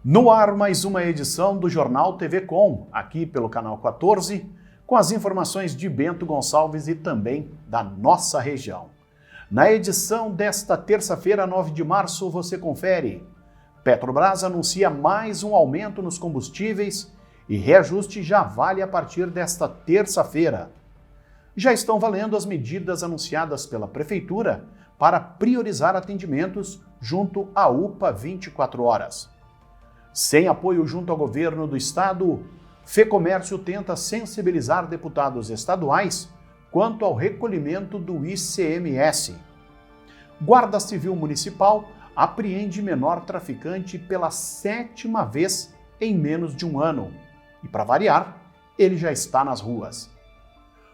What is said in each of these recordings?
No ar, mais uma edição do Jornal TV Com, aqui pelo canal 14, com as informações de Bento Gonçalves e também da nossa região. Na edição desta terça-feira, 9 de março, você confere. Petrobras anuncia mais um aumento nos combustíveis e reajuste já vale a partir desta terça-feira. Já estão valendo as medidas anunciadas pela Prefeitura para priorizar atendimentos junto à UPA 24 horas. Sem apoio junto ao governo do estado, FEComércio tenta sensibilizar deputados estaduais quanto ao recolhimento do ICMS. Guarda Civil Municipal apreende menor traficante pela 7ª vez em menos de um ano. E para variar, ele já está nas ruas.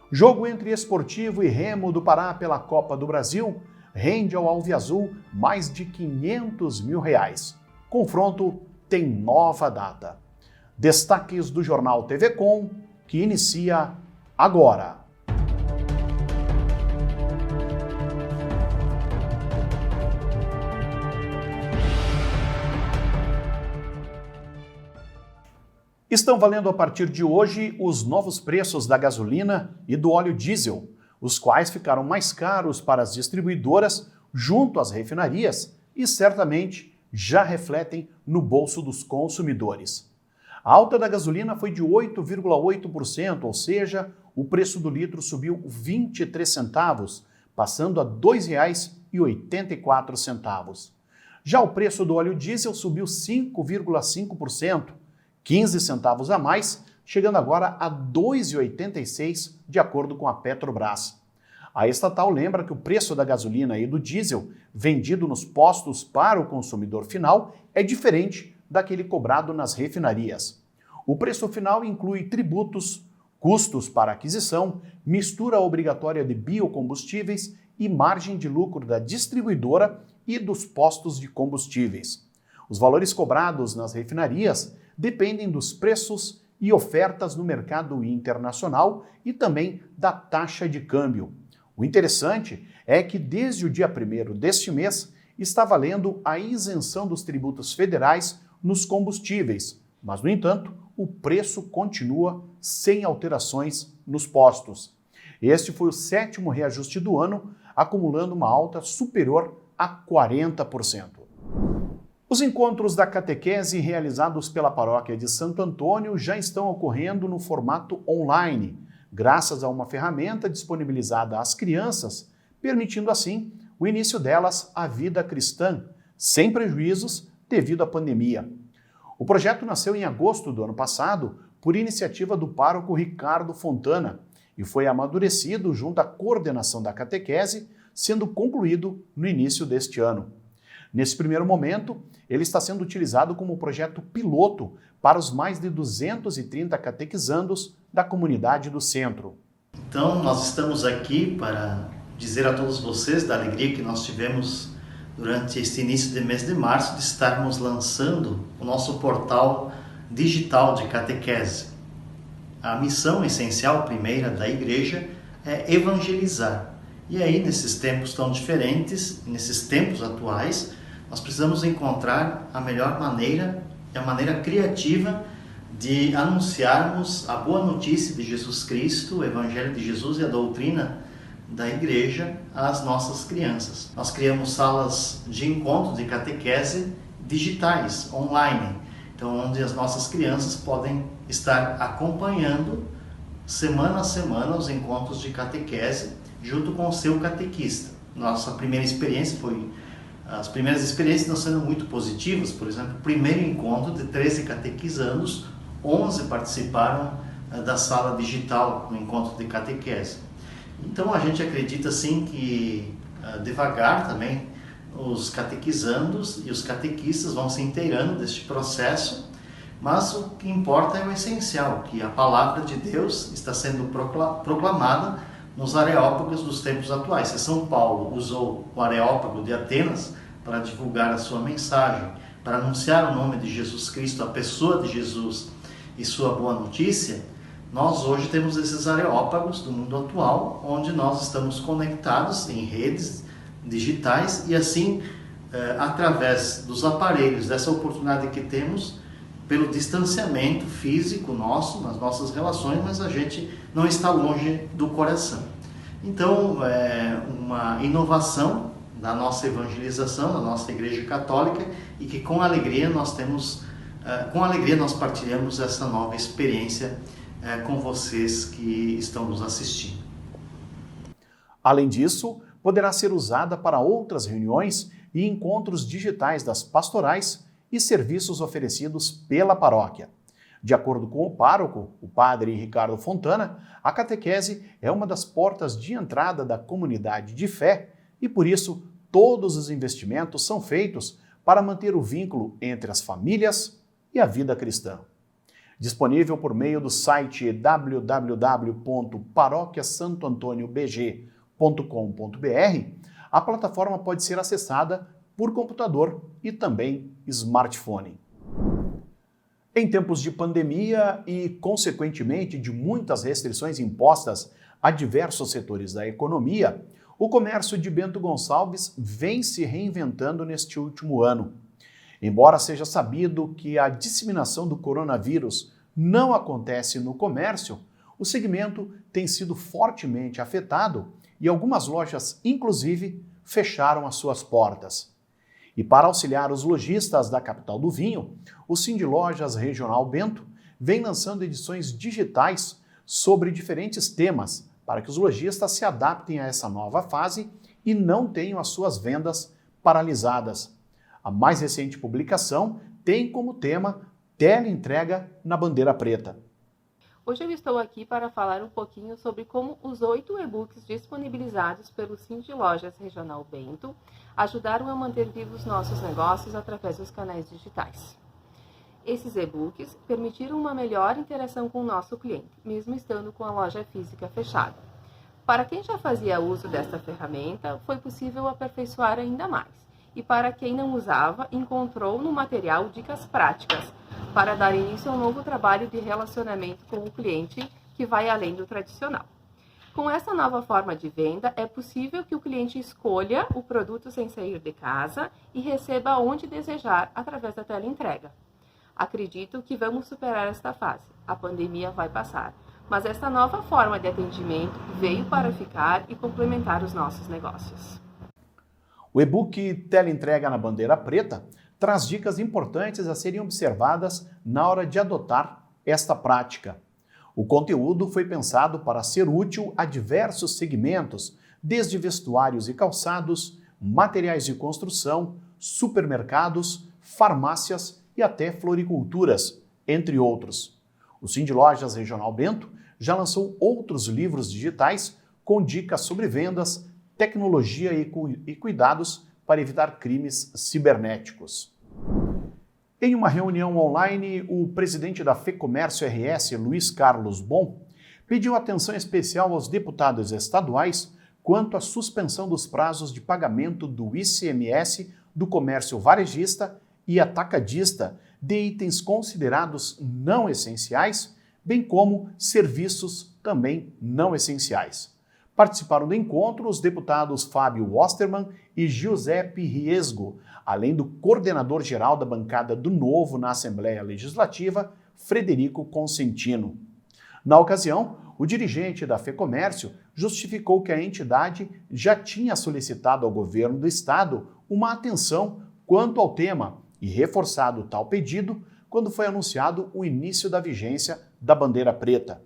Jogo entre Esportivo e Remo do Pará pela Copa do Brasil rende ao Alviazul mais de R$500 mil. Confronto tem nova data. Destaques do Jornal TV Com, que inicia agora. Estão valendo a partir de hoje os novos preços da gasolina e do óleo diesel, os quais ficaram mais caros para as distribuidoras junto às refinarias e certamente já refletem no bolso dos consumidores. A alta da gasolina foi de 8,8%, ou seja, o preço do litro subiu 23 centavos, passando a R$ 2,84. Já o preço do óleo diesel subiu 5,5%, 15 centavos a mais, chegando agora a R$ 2,86, de acordo com a Petrobras. A estatal lembra que o preço da gasolina e do diesel vendido nos postos para o consumidor final é diferente daquele cobrado nas refinarias. O preço final inclui tributos, custos para aquisição, mistura obrigatória de biocombustíveis e margem de lucro da distribuidora e dos postos de combustíveis. Os valores cobrados nas refinarias dependem dos preços e ofertas no mercado internacional e também da taxa de câmbio. O interessante é que desde o dia 1º deste mês está valendo a isenção dos tributos federais nos combustíveis, mas, no entanto, o preço continua sem alterações nos postos. Este foi o 7º reajuste do ano, acumulando uma alta superior a 40%. Os encontros da catequese realizados pela paróquia de Santo Antônio já estão ocorrendo no formato online, graças a uma ferramenta disponibilizada às crianças, permitindo assim o início delas à vida cristã, sem prejuízos devido à pandemia. O projeto nasceu em agosto do ano passado por iniciativa do pároco Ricardo Fontana e foi amadurecido junto à coordenação da catequese, sendo concluído no início deste ano. Nesse primeiro momento, ele está sendo utilizado como projeto piloto para os mais de 230 catequizandos da comunidade do centro. Então, nós estamos aqui para dizer a todos vocês da alegria que nós tivemos durante este início de mês de março de estarmos lançando o nosso portal digital de catequese. A missão essencial primeira da igreja é evangelizar. E aí, nesses tempos tão diferentes, nesses tempos atuais, nós precisamos encontrar a melhor maneira, a maneira criativa de anunciarmos a boa notícia de Jesus Cristo, o Evangelho de Jesus e a doutrina da igreja às nossas crianças. Nós criamos salas de encontro de catequese digitais, online, então onde as nossas crianças podem estar acompanhando semana a semana os encontros de catequese junto com o seu catequista. Nossa primeira experiência as primeiras experiências estão sendo muito positivas. Por exemplo, o primeiro encontro de 13 catequizandos, 11 participaram da sala digital no encontro de catequese. Então a gente acredita sim que devagar também os catequizandos e os catequistas vão se inteirando deste processo, mas o que importa é o essencial, que a palavra de Deus está sendo proclamada nos areópagos dos tempos atuais. Se São Paulo usou o areópago de Atenas para divulgar a sua mensagem, para anunciar o nome de Jesus Cristo, a pessoa de Jesus e sua boa notícia, nós hoje temos esses areópagos do mundo atual, onde nós estamos conectados em redes digitais e assim através dos aparelhos, dessa oportunidade que temos, pelo distanciamento físico nosso, nas nossas relações, mas a gente não está longe do coração. Então, é uma inovação da nossa evangelização, da nossa Igreja Católica, e que com alegria nós partilhamos essa nova experiência com vocês que estão nos assistindo. Além disso, poderá ser usada para outras reuniões e encontros digitais das pastorais e serviços oferecidos pela paróquia. De acordo com o pároco, o padre Ricardo Fontana, a catequese é uma das portas de entrada da comunidade de fé e, por isso, todos os investimentos são feitos para manter o vínculo entre as famílias e a vida cristã. Disponível por meio do site www.paroquiasantoantoniobg.com.br, a plataforma pode ser acessada por computador e também smartphone. Em tempos de pandemia e, consequentemente, de muitas restrições impostas a diversos setores da economia, o comércio de Bento Gonçalves vem se reinventando neste último ano. Embora seja sabido que a disseminação do coronavírus não acontece no comércio, o segmento tem sido fortemente afetado e algumas lojas, inclusive, fecharam as suas portas. E para auxiliar os lojistas da capital do vinho, o Sindlojas Regional Bento vem lançando edições digitais sobre diferentes temas para que os lojistas se adaptem a essa nova fase e não tenham as suas vendas paralisadas. A mais recente publicação tem como tema teleentrega na bandeira preta. Hoje eu estou aqui para falar um pouquinho sobre como os 8 e-books disponibilizados pelo Sindlojas Regional Bento ajudaram a manter vivos nossos negócios através dos canais digitais. Esses e-books permitiram uma melhor interação com o nosso cliente, mesmo estando com a loja física fechada. Para quem já fazia uso desta ferramenta, foi possível aperfeiçoar ainda mais. E para quem não usava, encontrou no material dicas práticas para dar início a um novo trabalho de relacionamento com o cliente que vai além do tradicional. Com essa nova forma de venda, é possível que o cliente escolha o produto sem sair de casa e receba onde desejar através da teleentrega. Acredito que vamos superar esta fase. A pandemia vai passar, mas essa nova forma de atendimento veio para ficar e complementar os nossos negócios. O e-book Teleentrega na Bandeira Preta traz dicas importantes a serem observadas na hora de adotar esta prática. O conteúdo foi pensado para ser útil a diversos segmentos, desde vestuários e calçados, materiais de construção, supermercados, farmácias e até floriculturas, entre outros. O Sindlojas Regional Bento já lançou outros livros digitais com dicas sobre vendas, tecnologia e cuidados para evitar crimes cibernéticos. Em uma reunião online, o presidente da FEComércio RS, Luiz Carlos Bon, pediu atenção especial aos deputados estaduais quanto à suspensão dos prazos de pagamento do ICMS do comércio varejista e atacadista de itens considerados não essenciais, bem como serviços também não essenciais. Participaram do encontro os deputados Fábio Osterman e Giuseppe Riesgo, além do coordenador-geral da bancada do Novo na Assembleia Legislativa, Frederico Consentino. Na ocasião, o dirigente da FEComércio justificou que a entidade já tinha solicitado ao governo do estado uma atenção quanto ao tema e reforçado tal pedido quando foi anunciado o início da vigência da bandeira preta.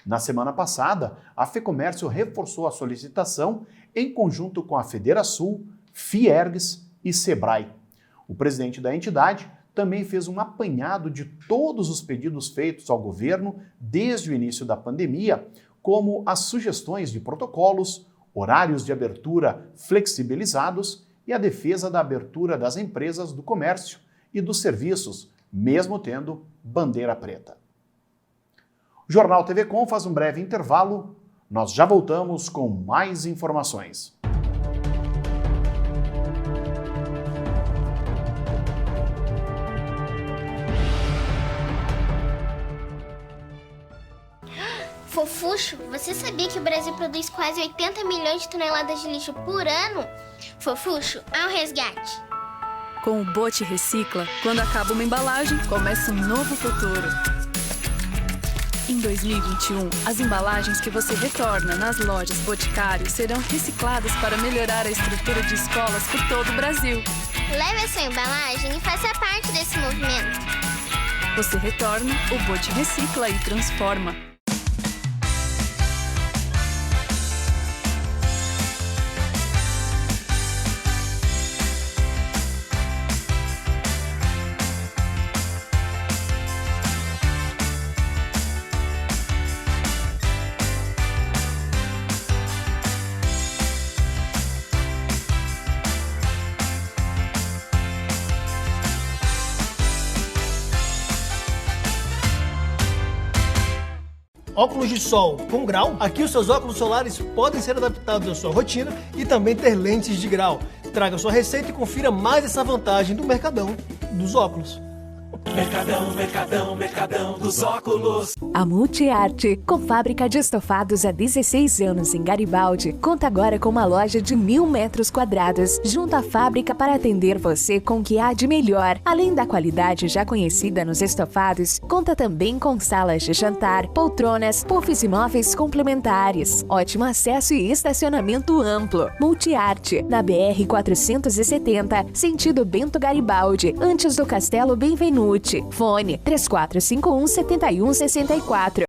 Na semana passada, a FEComércio reforçou a solicitação em conjunto com a Federação, Fiergs e Sebrae. O presidente da entidade também fez um apanhado de todos os pedidos feitos ao governo desde o início da pandemia, como as sugestões de protocolos, horários de abertura flexibilizados e a defesa da abertura das empresas do comércio e dos serviços, mesmo tendo bandeira preta. O Jornal TV Com faz um breve intervalo. Nós já voltamos com mais informações. Fofuxo, você sabia que o Brasil produz quase 80 milhões de toneladas de lixo por ano? Fofuxo, ao resgate! Com o Bote Recicla, quando acaba uma embalagem, começa um novo futuro. Em 2021, as embalagens que você retorna nas lojas Boticário serão recicladas para melhorar a estrutura de escolas por todo o Brasil. Leve a sua embalagem e faça parte desse movimento. Você retorna, o Bote recicla e transforma. Óculos de sol com grau. Aqui os seus óculos solares podem ser adaptados à sua rotina e também ter lentes de grau. Traga sua receita e confira mais essa vantagem do Mercadão dos óculos. Mercadão dos óculos. A Multiarte, com fábrica de estofados há 16 anos em Garibaldi, conta agora com uma loja de 1.000 metros quadrados, junto à fábrica para atender você com o que há de melhor. Além da qualidade já conhecida nos estofados, conta também com salas de jantar, poltronas, puffs e móveis complementares, ótimo acesso e estacionamento amplo. Multiarte, na BR 470, sentido Bento Garibaldi, antes do Castelo Benvenuti. Fone 3451-7164.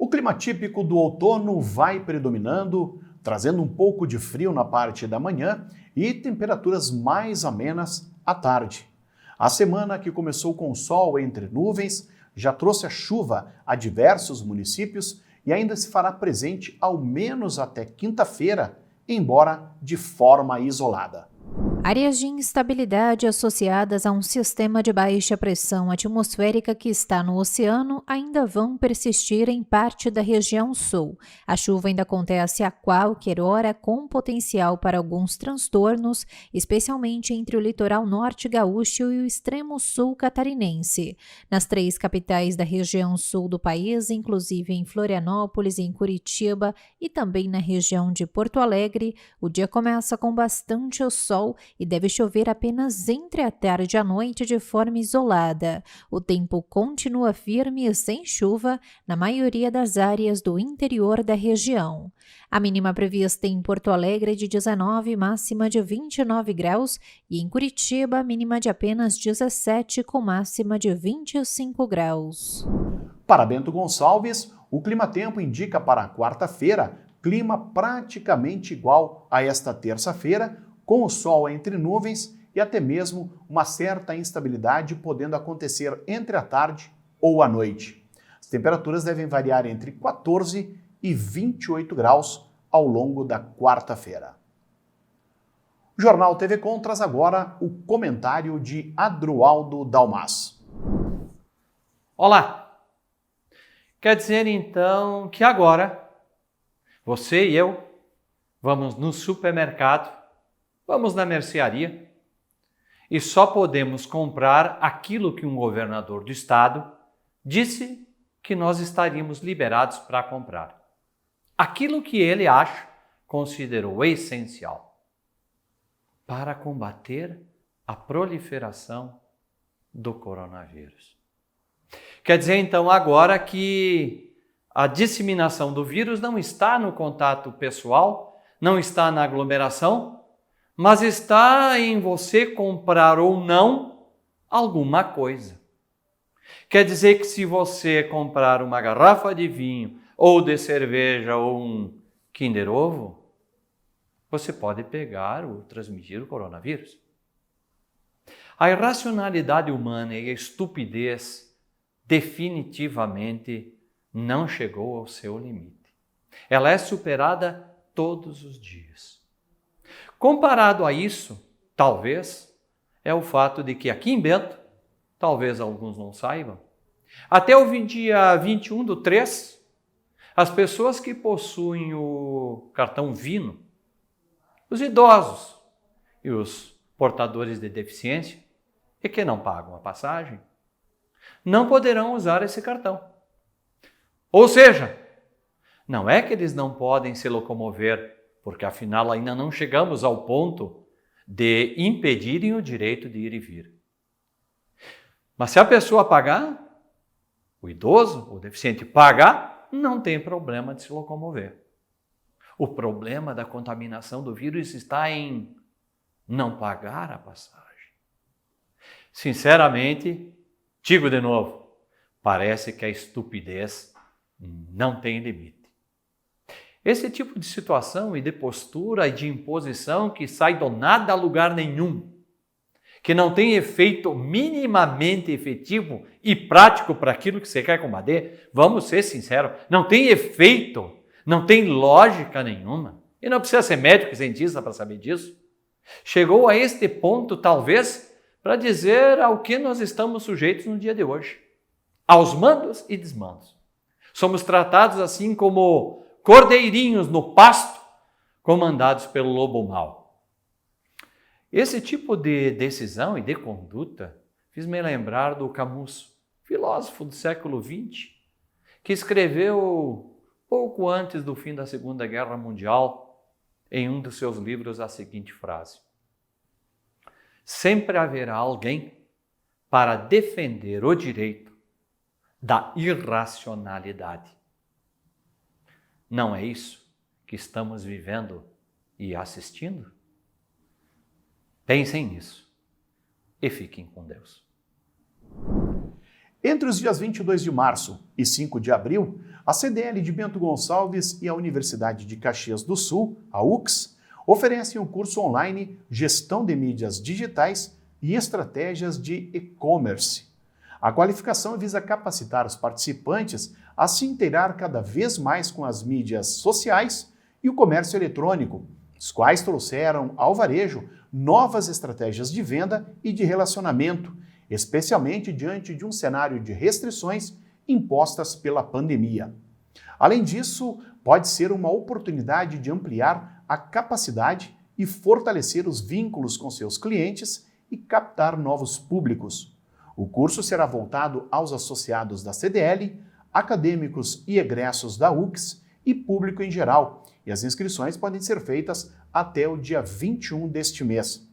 O clima típico do outono vai predominando, trazendo um pouco de frio na parte da manhã e temperaturas mais amenas à tarde. A semana que começou com sol entre nuvens já trouxe a chuva a diversos municípios e ainda se fará presente ao menos até quinta-feira, embora de forma isolada. Áreas de instabilidade associadas a um sistema de baixa pressão atmosférica que está no oceano ainda vão persistir em parte da região sul. A chuva ainda acontece a qualquer hora, com potencial para alguns transtornos, especialmente entre o litoral norte gaúcho e o extremo sul catarinense. Nas 3 capitais da região sul do país, inclusive em Florianópolis e em Curitiba, e também na região de Porto Alegre, o dia começa com bastante sol e deve chover apenas entre a tarde e a noite de forma isolada. O tempo continua firme e sem chuva na maioria das áreas do interior da região. A mínima prevista em Porto Alegre é de 19, máxima de 29 graus, e em Curitiba, mínima de apenas 17, com máxima de 25 graus. Para Bento Gonçalves, o clima-tempo indica para a quarta-feira clima praticamente igual a esta terça-feira, com o sol entre nuvens e até mesmo uma certa instabilidade podendo acontecer entre a tarde ou a noite. As temperaturas devem variar entre 14 e 28 graus ao longo da quarta-feira. O Jornal TV Com traz agora o comentário de Adroaldo Dalmas. Olá! Quer dizer então que agora você e eu vamos no supermercado, vamos na mercearia e só podemos comprar aquilo que um governador do estado disse que nós estaríamos liberados para comprar. Aquilo que ele considerou essencial para combater a proliferação do coronavírus. Quer dizer então agora que a disseminação do vírus não está no contato pessoal, não está na aglomeração, mas está em você comprar ou não alguma coisa. Quer dizer que se você comprar uma garrafa de vinho, ou de cerveja, ou um Kinder Ovo, você pode pegar ou transmitir o coronavírus. A irracionalidade humana e a estupidez definitivamente não chegou ao seu limite. Ela é superada todos os dias. Comparado a isso, talvez, é o fato de que aqui em Bento, talvez alguns não saibam, até o dia 21/3, as pessoas que possuem o cartão Vino, os idosos e os portadores de deficiência, e que não pagam a passagem, não poderão usar esse cartão. Ou seja, não é que eles não podem se locomover, porque afinal ainda não chegamos ao ponto de impedirem o direito de ir e vir. Mas se a pessoa pagar, o idoso, o deficiente pagar, não tem problema de se locomover. O problema da contaminação do vírus está em não pagar a passagem. Sinceramente, digo de novo, parece que a estupidez não tem limite. Esse tipo de situação e de postura e de imposição que sai do nada a lugar nenhum, que não tem efeito minimamente efetivo e prático para aquilo que você quer combater, vamos ser sinceros, não tem efeito, não tem lógica nenhuma. E não precisa ser médico e cientista para saber disso. Chegou a este ponto, talvez, para dizer ao que nós estamos sujeitos no dia de hoje. Aos mandos e desmandos. Somos tratados assim como cordeirinhos no pasto, comandados pelo lobo mau. Esse tipo de decisão e de conduta fez-me lembrar do Camus, filósofo do século XX, que escreveu pouco antes do fim da Segunda Guerra Mundial, em um dos seus livros, a seguinte frase: sempre haverá alguém para defender o direito da irracionalidade. Não é isso que estamos vivendo e assistindo? Pensem nisso e fiquem com Deus. Entre os dias 22 de março e 5 de abril, a CDL de Bento Gonçalves e a Universidade de Caxias do Sul, a UCS, oferecem um curso online Gestão de Mídias Digitais e Estratégias de E-Commerce. A qualificação visa capacitar os participantes a se inteirar cada vez mais com as mídias sociais e o comércio eletrônico, os quais trouxeram ao varejo novas estratégias de venda e de relacionamento, especialmente diante de um cenário de restrições impostas pela pandemia. Além disso, pode ser uma oportunidade de ampliar a capacidade e fortalecer os vínculos com seus clientes e captar novos públicos. O curso será voltado aos associados da CDL, acadêmicos e egressos da UCS e público em geral, e as inscrições podem ser feitas até o dia 21 deste mês.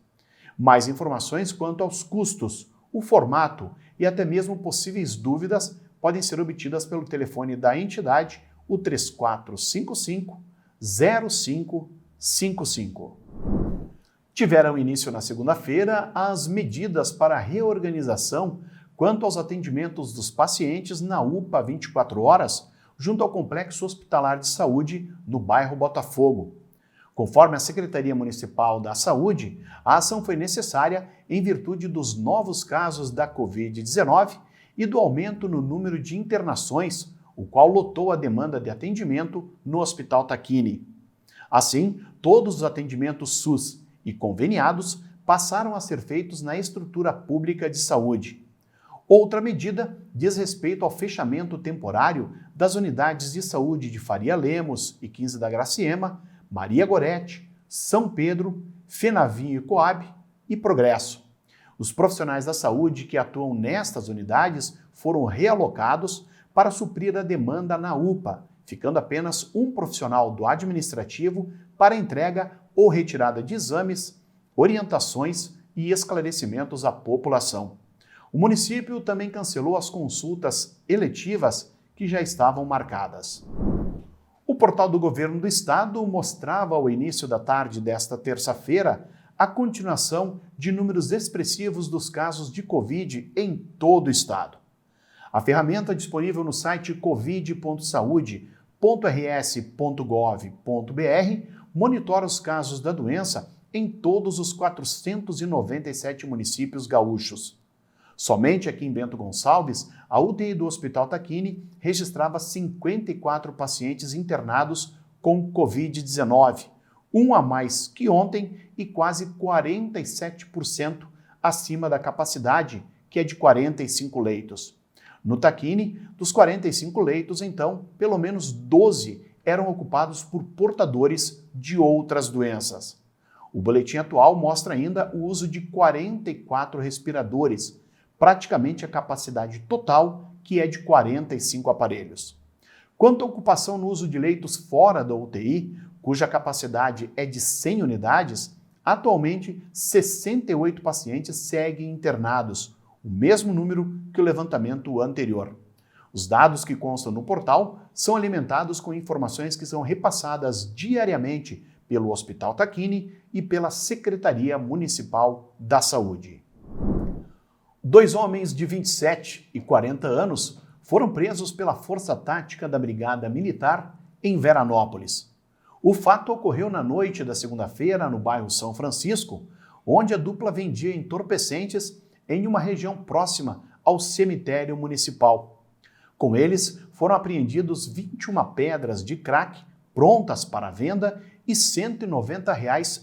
Mais informações quanto aos custos, o formato e até mesmo possíveis dúvidas podem ser obtidas pelo telefone da entidade, o 3455-0555. Tiveram início na segunda-feira as medidas para a reorganização quanto aos atendimentos dos pacientes na UPA 24 horas, junto ao Complexo Hospitalar de Saúde, no bairro Botafogo. Conforme a Secretaria Municipal da Saúde, a ação foi necessária em virtude dos novos casos da Covid-19 e do aumento no número de internações, o qual lotou a demanda de atendimento no Hospital Tacchini. Assim, todos os atendimentos SUS e conveniados passaram a ser feitos na estrutura pública de saúde. Outra medida diz respeito ao fechamento temporário das unidades de saúde de Faria Lemos e 15 da Graciema, Maria Gorete, São Pedro, Fenavinho e Coab e Progresso. Os profissionais da saúde que atuam nestas unidades foram realocados para suprir a demanda na UPA, ficando apenas um profissional do administrativo para entrega ou retirada de exames, orientações e esclarecimentos à população. O município também cancelou as consultas eletivas que já estavam marcadas. O portal do Governo do Estado mostrava ao início da tarde desta terça-feira a continuação de números expressivos dos casos de Covid em todo o estado. A ferramenta disponível no site covid.saude.rs.gov.br monitora os casos da doença em todos os 497 municípios gaúchos. Somente aqui em Bento Gonçalves, a UTI do Hospital Tacchini registrava 54 pacientes internados com Covid-19, um a mais que ontem e quase 47% acima da capacidade, que é de 45 leitos. No Tacchini, dos 45 leitos, então, pelo menos 12 eram ocupados por portadores de outras doenças. O boletim atual mostra ainda o uso de 44 respiradores, praticamente a capacidade total, que é de 45 aparelhos. Quanto à ocupação no uso de leitos fora da UTI, cuja capacidade é de 100 unidades, atualmente 68 pacientes seguem internados, o mesmo número que o levantamento anterior. Os dados que constam no portal são alimentados com informações que são repassadas diariamente pelo Hospital Tacchini e pela Secretaria Municipal da Saúde. 2 homens de 27 e 40 anos foram presos pela Força Tática da Brigada Militar em Veranópolis. O fato ocorreu na noite da segunda-feira no bairro São Francisco, onde a dupla vendia entorpecentes em uma região próxima ao cemitério municipal. Com eles, foram apreendidos 21 pedras de crack prontas para venda e R$ 190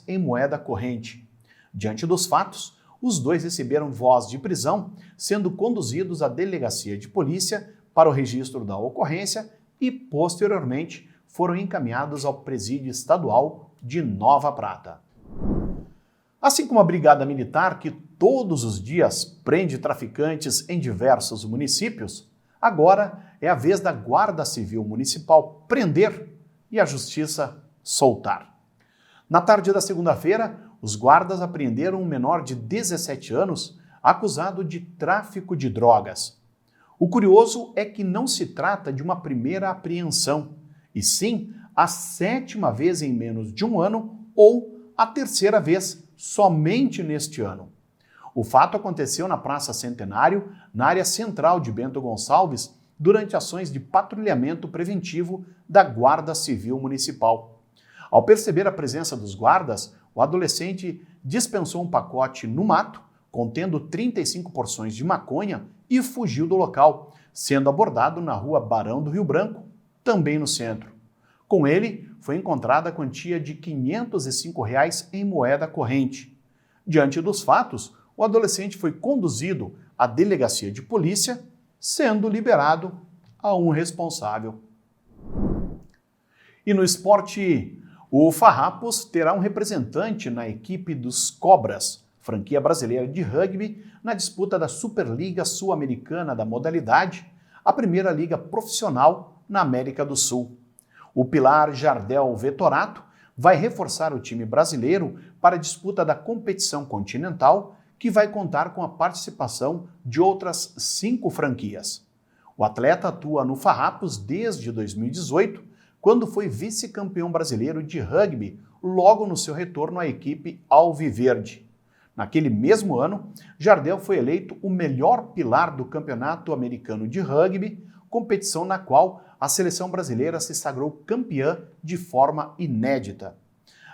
em moeda corrente. Diante dos fatos, os dois receberam voz de prisão, sendo conduzidos à delegacia de polícia para o registro da ocorrência e, posteriormente, foram encaminhados ao presídio estadual de Nova Prata. Assim como a Brigada Militar, que todos os dias prende traficantes em diversos municípios, agora é a vez da Guarda Civil Municipal prender e a Justiça soltar. Na tarde da segunda-feira, os guardas apreenderam um menor de 17 anos acusado de tráfico de drogas. O curioso é que não se trata de uma primeira apreensão, e sim a 7ª vez em menos de um ano ou a 3ª vez somente neste ano. O fato aconteceu na Praça Centenário, na área central de Bento Gonçalves, durante ações de patrulhamento preventivo da Guarda Civil Municipal. Ao perceber a presença dos guardas, o adolescente dispensou um pacote no mato, contendo 35 porções de maconha, e fugiu do local, sendo abordado na rua Barão do Rio Branco, também no centro. Com ele, foi encontrada a quantia de R$ 505 em moeda corrente. Diante dos fatos, o adolescente foi conduzido à delegacia de polícia, sendo liberado a um responsável. E no esporte, o Farrapos terá um representante na equipe dos Cobras, franquia brasileira de rugby, na disputa da Superliga Sul-Americana da modalidade, a primeira liga profissional na América do Sul. O pilar Jardel Vettorato vai reforçar o time brasileiro para a disputa da competição continental, que vai contar com a participação de outras 5 franquias. O atleta atua no Farrapos desde 2018, quando foi vice-campeão brasileiro de rugby, logo no seu retorno à equipe alviverde. Naquele mesmo ano, Jardel foi eleito o melhor pilar do Campeonato Americano de Rugby, competição na qual a seleção brasileira se sagrou campeã de forma inédita.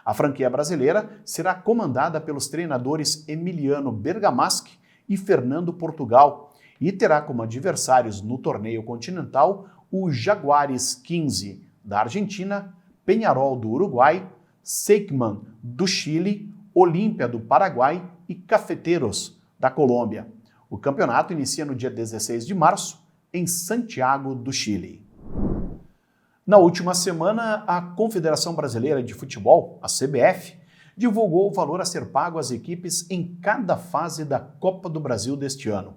A franquia brasileira será comandada pelos treinadores Emiliano Bergamaschi e Fernando Portugal e terá como adversários no torneio continental o Jaguares 15 da Argentina, Peñarol do Uruguai, Seikman do Chile, Olímpia do Paraguai e Cafeteiros da Colômbia. O campeonato inicia no dia 16 de março em Santiago do Chile. Na última semana, a Confederação Brasileira de Futebol, a CBF, divulgou o valor a ser pago às equipes em cada fase da Copa do Brasil deste ano.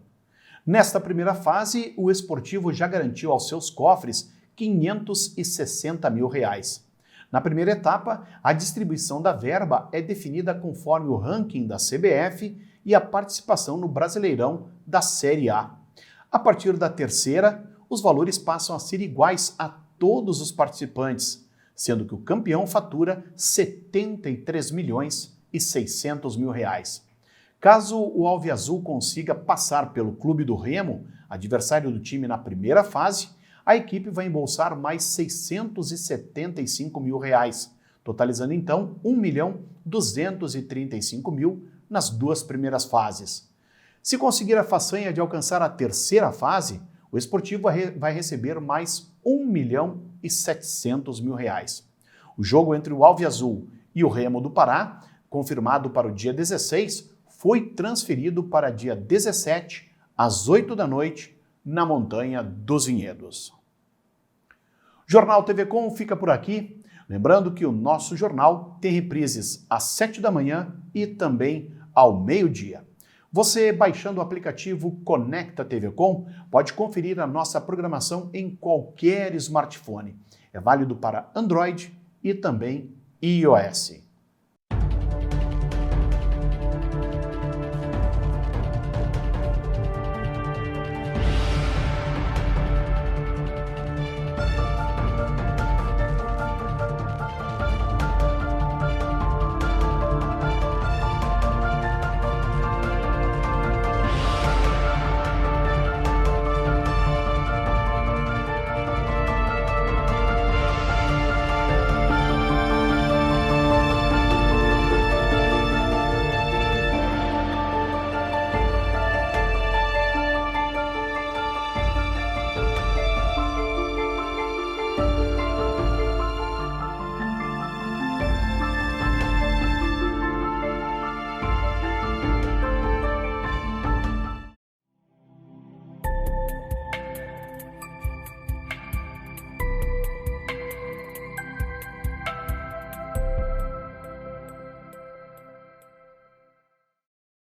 Nesta primeira fase, o Esportivo já garantiu aos seus cofres R$ 560 mil. Na primeira etapa, a distribuição da verba é definida conforme o ranking da CBF e a participação no Brasileirão da Série A. A partir da terceira, os valores passam a ser iguais a todos os participantes, sendo que o campeão fatura R$ 73 milhões e 600 mil. Caso o Alviazul consiga passar pelo Clube do Remo, adversário do time na primeira fase, a equipe vai embolsar mais R$ 675 mil, totalizando então R$ 1.235.000 nas 2 primeiras fases. Se conseguir a façanha de alcançar a terceira fase, o Esportivo vai receber mais R$1.700.000. O jogo entre o Alviazul e o Remo do Pará, confirmado para o dia 16, foi transferido para dia 17, às 8 da noite, na Montanha dos Vinhedos. O Jornal TV Com fica por aqui. Lembrando que o nosso jornal tem reprises às 7 da manhã e também ao meio-dia. Você, baixando o aplicativo Conecta TV Com, pode conferir a nossa programação em qualquer smartphone. É válido para Android e também iOS.